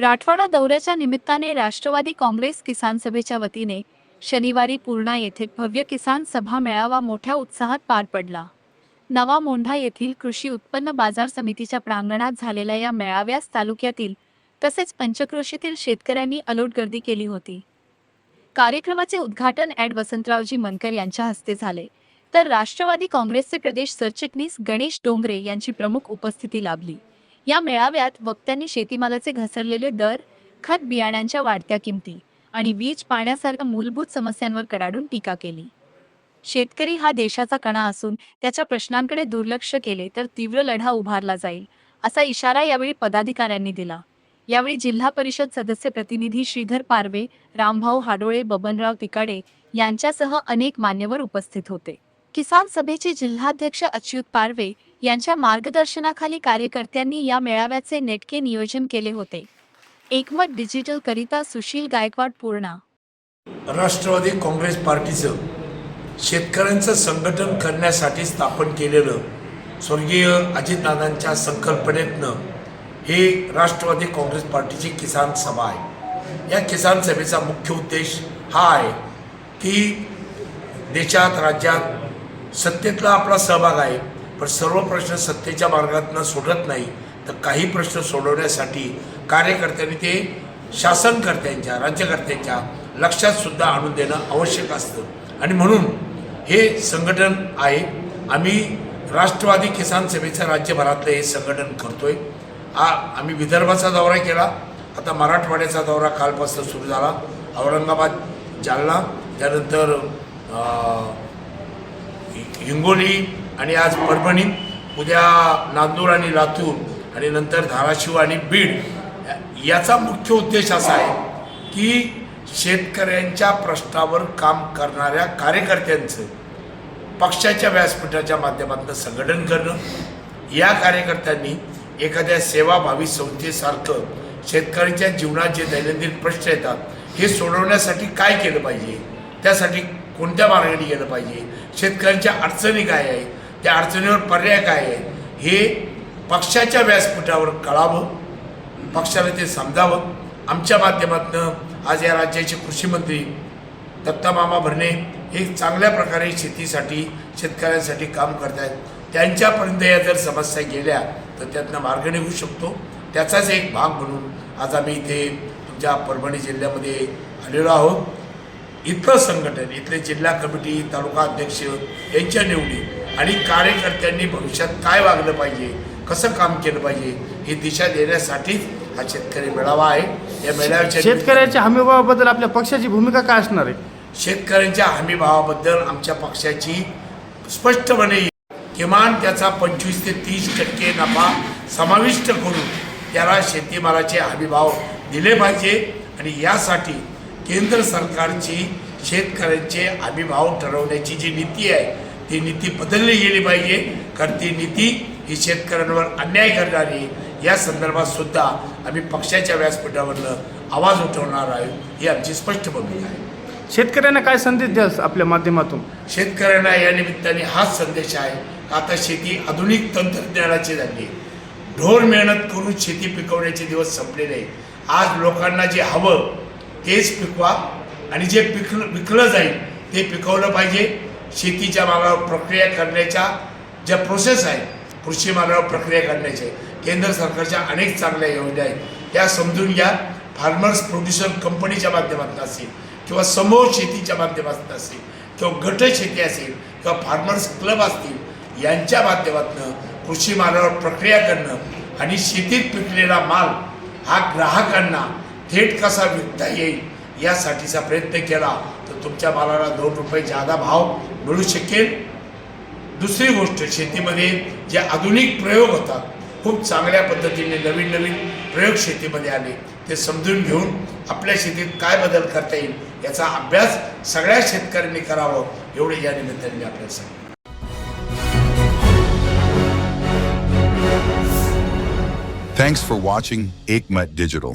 राठवाडा दौऱ्याच्या निमित्ताने राष्ट्रवादी काँग्रेस किसान सभेच्या वतीने शनिवारी पूर्णा येथे भव्य किसान सभा मेळावा मोठ्या उत्साहात पार पडला। नवा मोंढा येथील कृषी उत्पन्न बाजार समितीच्या प्रांगणात झालेल्या या मेळाव्यास तालुक्यातील तसेच पंचक्रोशीतील शेतकऱ्यांनी अलोट गर्दी केली होती। कार्यक्रमाचे उद्घाटन वसंतरावजी मनकर यांच्या हस्ते झाले, तर राष्ट्रवादी काँग्रेसचे प्रदेश सरचिटणीस गणेश डोंगरे यांची प्रमुख उपस्थिती लाभली। या मेळाव्यात वक्त्यांनी शेतीमालाचे घसरलेले दर, खत बियाण्यांच्या वाढत्या किमती आणि वीज पाण्यासारख्या मूलभूत समस्यांवर कडाडून टीका केली। शेतकरी हा देशाचा कणा असून त्याच्या प्रश्नांकडे दुर्लक्ष केले तर तीव्र लढा उभारला जाईल, असा इशारा यावेळी पदाधिकाऱ्यांनी दिला। यावेळी जिल्हा परिषद सदस्य प्रतिनिधी श्रीधर पारवे, रामभाऊ हाडोळे, बबनराव तिकाडे यांच्यासह अनेक मान्यवर उपस्थित होते। किसान सभेचे जिल्हाध्यक्ष अच्युत पारवे यांच्या मार्गदर्शनाखाली कार्यकर्त्यांनी या मेळाव्याचे नेटके नियोजन केले होते। एकमत डिजिटल करिता सुशील गायकवाड, पूर्णा। राष्ट्रवादी काँग्रेस पार्टीचं शेतकऱ्यांचं संघटन करण्यासाठी स्थापन केलेलं स्वर्गीय अजितदादांच्या संकल्पनेतनं हे राष्ट्रवादी काँग्रेस पार्टीची किसान सभा आहे। या किसान सभेचा मुख्य उद्देश हा आहे की देशात, राज्यात सत्तेतला आपला सहभाग आहे, पण सर्व प्रश्न सत्तेच्या मार्गातून सोडत नाही, तर काही प्रश्न सोडवण्यासाठी कार्यकर्त्यांनी ते शासनकर्त्यांच्या, राज्यकर्त्यांच्या लक्षात सुद्धा आणून देणं आवश्यक असतं आणि म्हणून हे संघटन आहे। आम्ही राष्ट्रवादी किसान सभेचं राज्यभरातलं हे संघटन करतोय। आम्ही विदर्भाचा दौरा केला, आता मराठवाड्याचा दौरा कालपासून सुरू झाला। औरंगाबाद, जालना, त्यानंतर हिंगोली आणि आज परभणी, उद्या नांदूर आणि लातूर आणि नंतर धाराशिव आणि बीड। याचा मुख्य उद्देश असा आहे की शेतकऱ्यांच्या प्रश्नावर काम करणाऱ्या कार्यकर्त्यांचं पक्षाच्या व्यासपीठाच्या माध्यमातून संघटन करणं। या कार्यकर्त्यांनी एखाद्या सेवाभावी संस्थेसारखं शेतकऱ्यांच्या जीवनात जे दैनंदिन प्रश्न येतात हे सोडवण्यासाठी काय केलं पाहिजे, त्यासाठी कोणत्या मार्गाने गेलं पाहिजे, शेतकऱ्यांच्या अडचणी काय आहेत, त्या अडचणीवर पर्याय काय आहे, हे पक्षाच्या व्यासपीठावर कळावं, पक्षाला ते समजावं। आमच्या माध्यमातून आज या राज्याचे कृषी मंत्री दत्तामामा भरणे हे चांगल्या प्रकारे शेतीसाठी, शेतकऱ्यांसाठी काम करत आहेत। त्यांच्यापर्यंत या जर समस्या गेल्या तर त्यातनं मार्ग निघू शकतो। त्याचाच एक भाग म्हणून आज आम्ही इथे तुमच्या परभणी जिल्ह्यामध्ये आलेलो आहोत। इथलं संघटन, इथले जिल्हा कमिटी, तालुका अध्यक्ष यांच्या निवडी आणि कार्यकर्त्यांनी भविष्यात काय वागलं पाहिजे, कसं काम केलं पाहिजे ही दिशा देण्यासाठीच हा शेतकरी मेळावा आहे। या मेळाव्याच्या शेतकऱ्याच्या हमीभावाबद्दल आपल्या पक्षाची भूमिका काय असणार आहे? शेतकऱ्यांच्या हमीभावाबद्दल आमच्या पक्षाची स्पष्टपणे किमान त्याचा 25 ते 30% नफा समाविष्ट करून त्याला शेतीमालाचे हमीभाव दिले पाहिजे आणि यासाठी केंद्र सरकारची शेतकऱ्यांचे हमीभाव ठरवण्याची जी नीती आहे ती नीती बदलली गेली पाहिजे, कारण ती नीती ही शेतकऱ्यांवर अन्याय करणारी। या संदर्भात सुद्धा आम्ही पक्षाच्या व्यासपीठावरनं आवाज उठवणार आहे, ही आमची स्पष्ट भूमिका आहे। शेतकऱ्यांना काय संदेश द्याल आपल्या माध्यमातून? शेतकऱ्यांना या निमित्ताने हाच संदेश आहे, आता शेती आधुनिक तंत्रज्ञानाची झाली आहे। ढोर मेहनत करून शेती पिकवण्याचे दिवस संपलेले आहे। आज लोकांना जे हवं तेच पिकवा आणि जे विकलं जाईल ते पिकवलं पाहिजे। शेतीच्या मालावर प्रक्रिया करण्याच्या ज्या प्रोसेस आहेत, कृषी मालावर प्रक्रिया करण्याचे केंद्र सरकारच्या अनेक चांगल्या योजना आहेत, त्या समजून घ्या। फार्मर्स प्रोड्युसर कंपनीच्या माध्यमातून असेल किंवा समूह शेतीच्या माध्यमातून असेल किंवा गट शेती असेल किंवा फार्मर्स क्लब असतील, यांच्या माध्यमातून कृषी मालावर प्रक्रिया करणं आणि शेतीत पिकलेला माल हा ग्राहकांना थेट कसा विकता येईल यासाठीचा प्रयत्न केला तर तुमच्या मालाला 2 रुपये जादा भाव मिळू शकेल। दुसरी गोष्ट, शेतीमध्ये जे आधुनिक प्रयोग होतात, खूप चांगल्या पद्धतीने नवीन नवीन प्रयोग शेतीमध्ये आले, ते समजून घेऊन आपल्या शेतीत काय बदल करता येईल याचा अभ्यास सगळ्या शेतकऱ्यांनी करावं, एवढे या निमित्ताने मी आपल्याला सांगतो। Thanks for watching Ekmat Digital.